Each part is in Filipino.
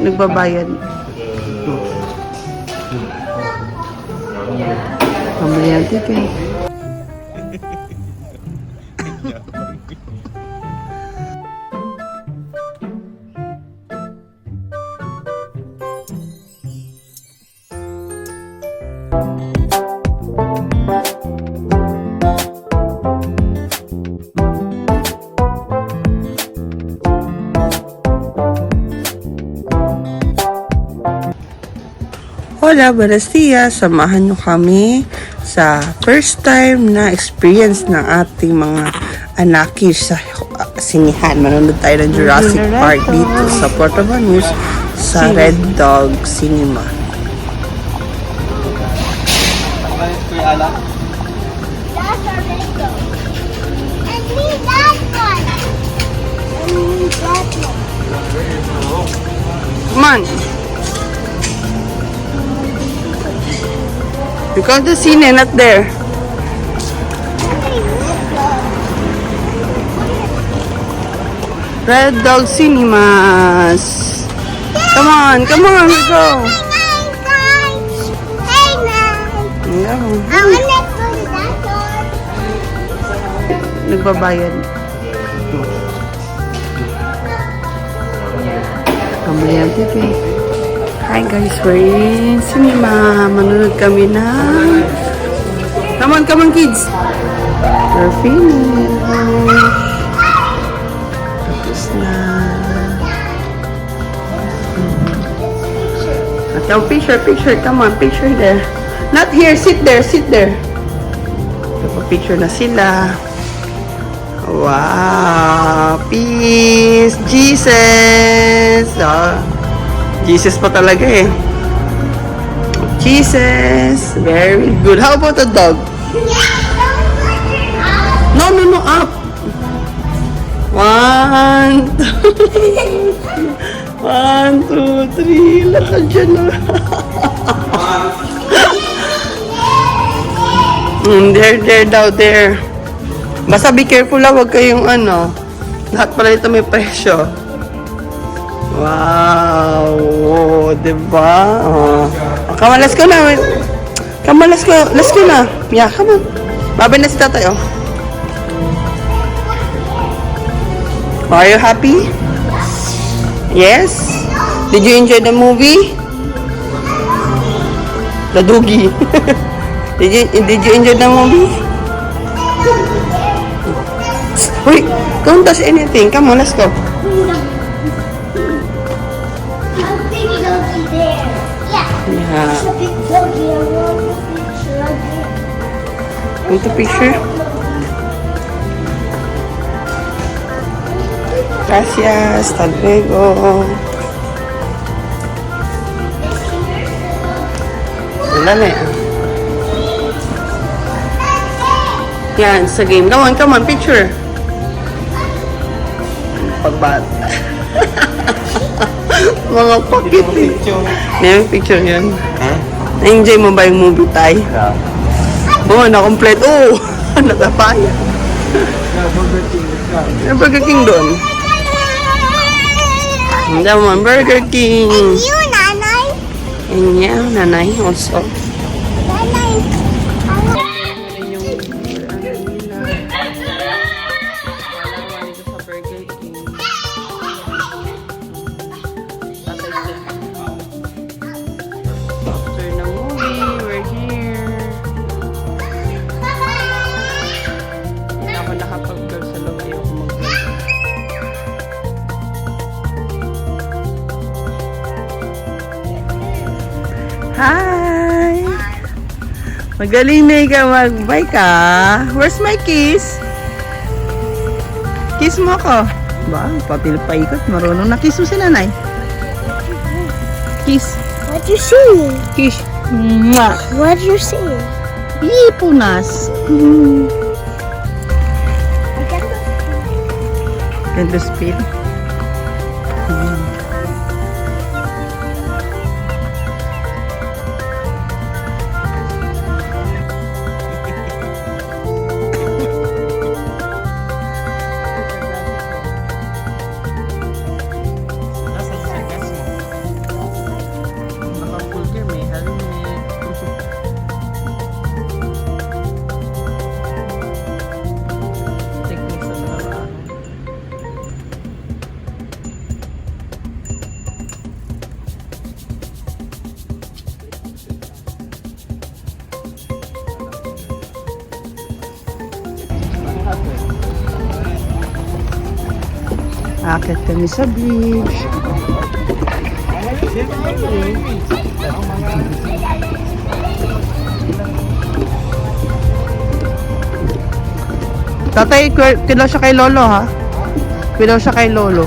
nagbabayad. Pamili ang ticket. Hola, buenos dias. Samahan nyo kami sa first time na experience ng ating mga anakis sa sinihan. Manonood tayo ng Jurassic Park dito sa Puerto Banús sa Red Dog Cinema. Come on. Because the scene is not there. Red Dog Cinemas. Come on, we go. Nagbabayad. Pamili ang ticket. Hi guys, we're in cinema. Manunod kami na. Come on kids. We're finished. Tapos na. At yung picture. Come on, picture there. Not here, sit there. Picture na sila. Wow, peace, Jesus. Jesus pa talaga eh. Jesus. Very good. How about the dog? No, up. 1, 2, 3. Lakad dyan na. There daw, there. Basta be careful lang, huwag kayong lahat pala ito may presyo. Wow! Oh, diba? Oh. Come on, let's go na. Come on, let's go na. Yeah, come on. Babay na si tatay, oh. Are you happy? Yes? Did you enjoy the movie? The Doogie. Did you enjoy the movie? Wait, don't touch anything. Come on, let's go. Yeah. Want a picture? Gracias. Hasta luego. Wala na yan. Yan, sa game. Come on, picture. Pagbata. Mga pakit eh. May picture yan. Na-enjoy mo ba yung movie tayo? Oo, na-complete. Oo, natapaya. May Burger King doon. Hindi mo, Burger King. And you, Nanay? And yeah, Nanay also. Nanay. Hi! Magaling na ikaw mag-bye ka. Where's my kiss? Kiss mo ako. Ba, patil pa ikot. Marunong na kiss mo si nanay. Kiss. What you see? Kiss. Mwah. What you see? Punas. Ganda speed. Akit kami sa bridge. Tatay, kilo siya kay Lolo ha? Kilo siya kay Lolo.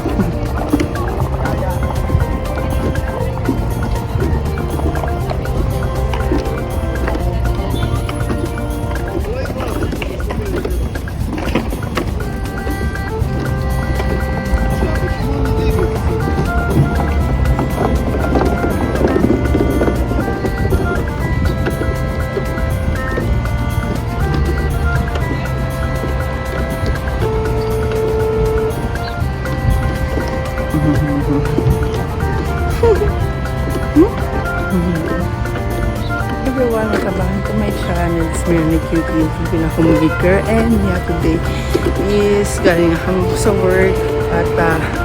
Everyone, nakabahan to my channel. It's Myrna Cutie, yung pinaka-maker. And yeah, today is galing ako sa work. At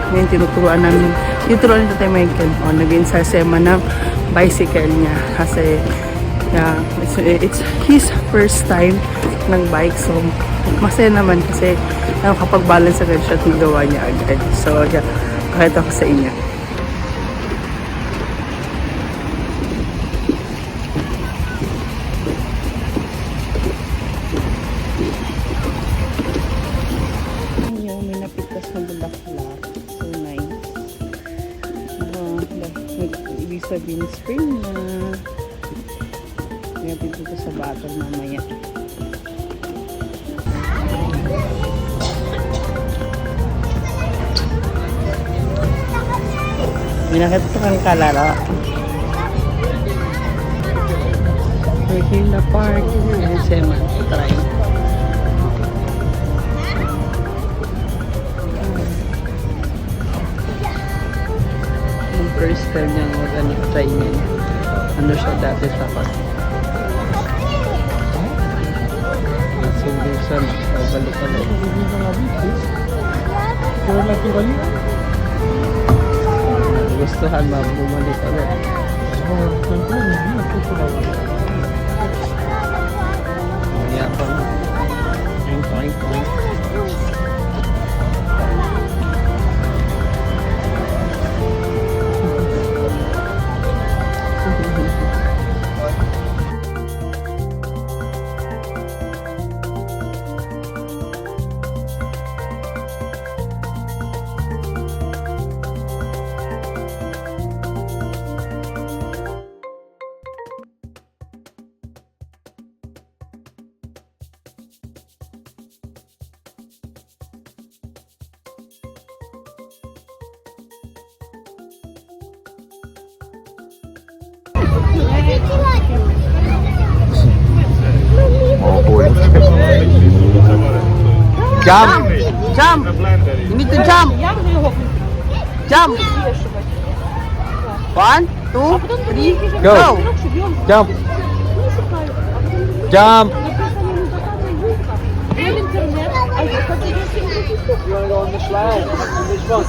ngayon tinuturuan nito tayo Michael. Nag-insasema ng bicycle niya. Kasi yeah, it's his first time ng bike. So, masaya naman kasi nakakapag-balance agad siya at magawa niya agad. So, yeah, pakita ko sa inyo. May napitas na bulaklak. So nice. Ibig sabihin spring na. May napit ito sa bottle mamaya. May nakita kang kalaro. Regina Park. Ayan siya man. Try. First time niyang mag-try niya. Ano siya dati takot. Nasubusan. Balik-balik. Gustuhan ma bumalik ulit. Kaya pa na. Point. Jump! Jump! You need to jump! Jump! 1, 2, 3, go! Jump! Jump! You wanna go on the slide? On this one?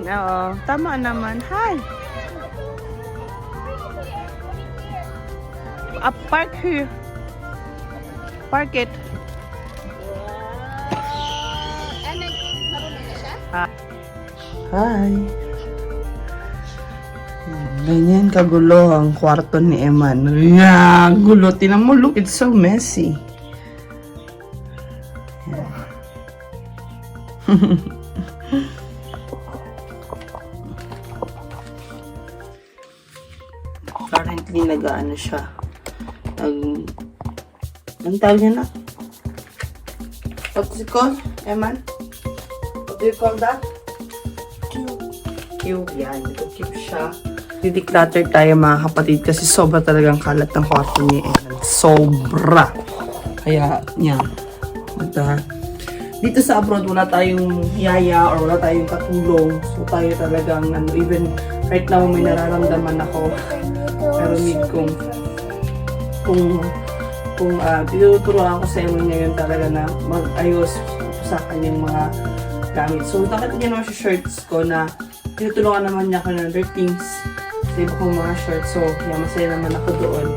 Oo, tama naman. Hi! Park here. Park it. Hi! Ganyan kagulo ang kwarto ni Eman. Yeah, gulo. Tinan mo, look, it's so messy. Yeah. Currently, nag-ano siya. Anong tawag niya na? What is it called, Eman? What do you call that? Cube. Yan. Cube siya. Dideclutter tayo mga kapatid kasi sobra talagang kalat ng kwarto ni Eman. Sobra. Kaya, yan. At, dito sa abroad, wala tayong yaya or wala tayong katulong. So, tayo talagang, even right now, may nararamdaman ako. Pero need kung kung tinuturuan ko sa inyo ngayon talaga na mag-ayos sa kanyang mga gamit. So, nakita niya naman sa shirts ko na tinutulungan naman niya ako ng other things sa iba kong mga shirts. So, masaya naman ako doon.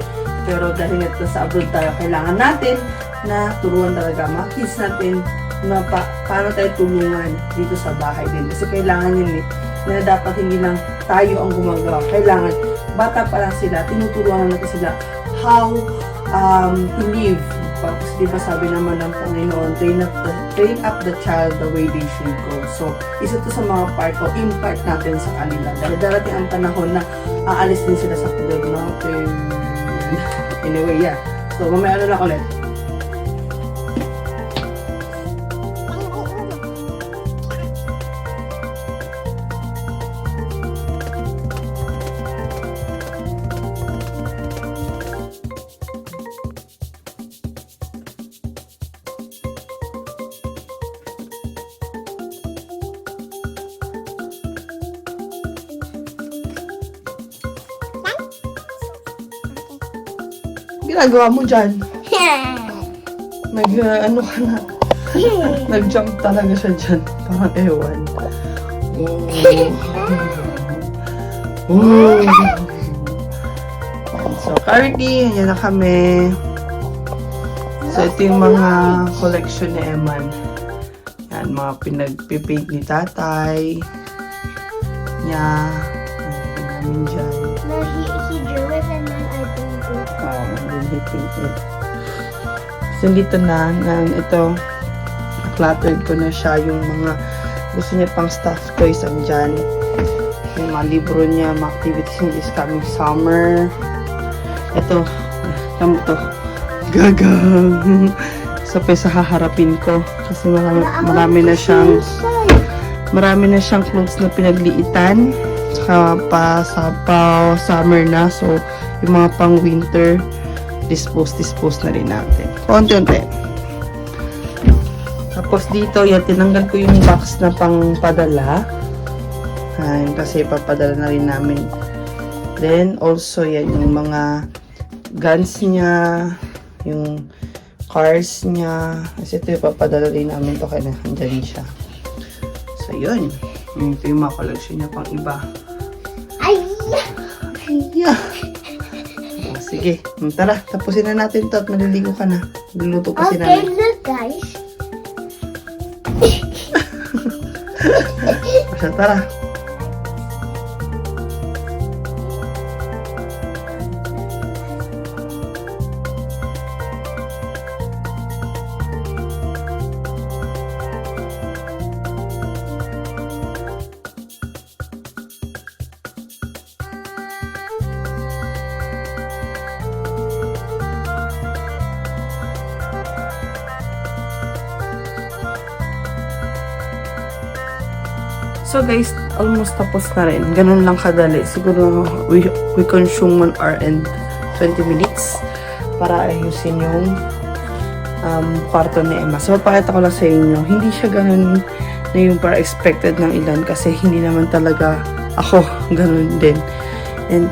Pero dahil nasa abroad tayo, kailangan natin na turuan talaga mga kids natin na paano tayo tulungan dito sa bahay din. Kasi kailangan yun na dapat hindi lang tayo ang gumagawa. Kailangan, bata pa lang sila, tinuturuan natin sila how to live. Kasi diba sabi naman ng Panginoon, train up the child the way they should go. So, isa to sa mga part o impart natin sa kanila. Dahil darating ang panahon na aalis din sila sa kulog natin. Anyway, yeah. So, mamaya lang ulit. Ginagawa mo dyan? Ano ka na? Nag-jump talaga siya dyan. Parang ewan. So, currently, yan na kami. So, ito yung mga collection ni Eman. Yan, mga pinag-paint ni tatay. Niya. Namin dyan. No, he drew it and then I painted it. And then he painted. So, dito na, ito, cluttered ko na siya yung mga gusto niya pang stuffed toys andyan. Yung mga libro niya, mga activities niya this coming summer. Ito, tamo to. Gagang! So, pesa haharapin ko. Kasi marami na siyang clothes na pinagliitan. Tsaka pa summer na. So, yung mga pang winter, dispose na rin natin. Konti-unti. Tapos dito, yan, tinanggal ko yung box na pang padala. Ayan, kasi papadala na rin namin. Then, also, yan, yung mga guns niya, yung cars niya. Kasi ito yung papadala rin namin to kaya nandyan siya. So, yun. Ito yung mga collection niya pang iba. Ay! Sige, tara, tapusin na natin to at maliligo ka na. Luluto kasi Okay, namin. look guys. Basta tara. So guys, almost tapos na rin. Ganun lang kadali. Siguro we consume 1 hour and 20 minutes para ayusin yung kwarto ni Emma. So, pakita ko lang sa inyo. Hindi siya ganun na yung para expected ng ilan kasi hindi naman talaga ako ganun din. And,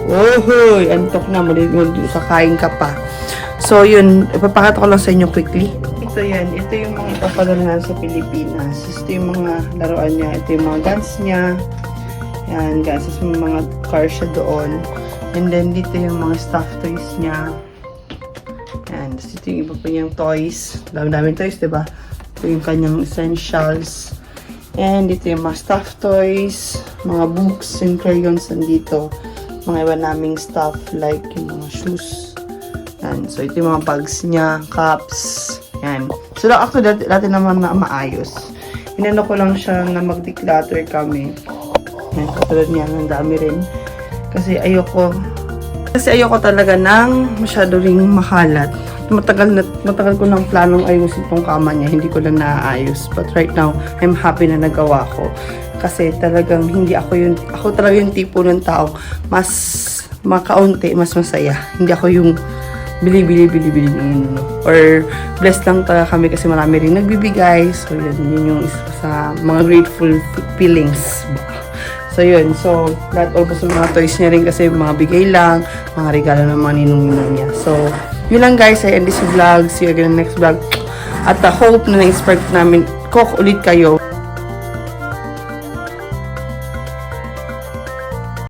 ohoy! Antok na. Kakain ka pa. So, yun. Ipapakita ko lang sa inyo quickly. Ito yan. Ito yung mga ipapadala sa Pilipinas. Ito yung mga laruan niya. Ito yung mga guns niya. Yan, guys. May mga cars siya doon. And then, dito yung mga stuffed toys niya. Yan. Tapos ito yung iba pa niyang toys. Daming toys, diba? Ito yung kanyang essentials. And dito yung mga stuffed toys. Mga books and crayons nandito. Mga iba naming stuff like yung mga shoes. Yan. So, ito yung mga bags niya. Cups. Yan. So, actually, dati naman na maayos. Inano ko lang siya na mag-declutter kami. Yan. Katulad niya, ang dami rin. Kasi ayoko talaga ng masyado ring makalat. Matagal ko ng planong ayusin tong kama niya. Hindi ko lang naaayos. But right now, I'm happy na nagawa ko. Kasi talagang ako talaga yung tipo ng tao mas makaunti, mas masaya. Hindi ako yung bili. Or blessed lang talaga kami kasi marami rin nagbibigay. So yun yung isa sa mga grateful feelings. So yun, so lahat almost sa mga toys niya rin kasi mga bigay lang, mga regalo ng mga ninong niya. So Yun lang guys, I end this vlog. See you again in the next vlog. At hope na na-inspire namin ko ulit kayo